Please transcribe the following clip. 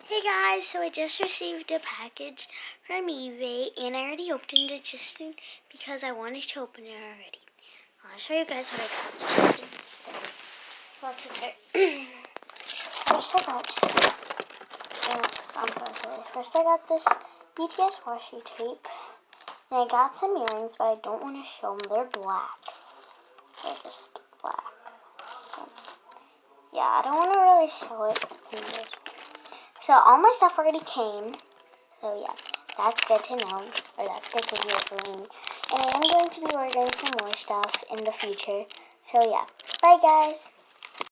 Hey guys, so I just received a package from eBay and I already opened it just because I wanted to open it already. I'll show you guys what I got just instead. So let's sit there. First I got, First I got this BTS washi tape and I got some earrings, but I don't want to show them. They're black. They're just black. So, yeah, I don't want to really show it. So all my stuff already came. So yeah, that's good to know, or that's good to hear for me. And I am going to be ordering some more stuff in the future. So yeah, bye guys.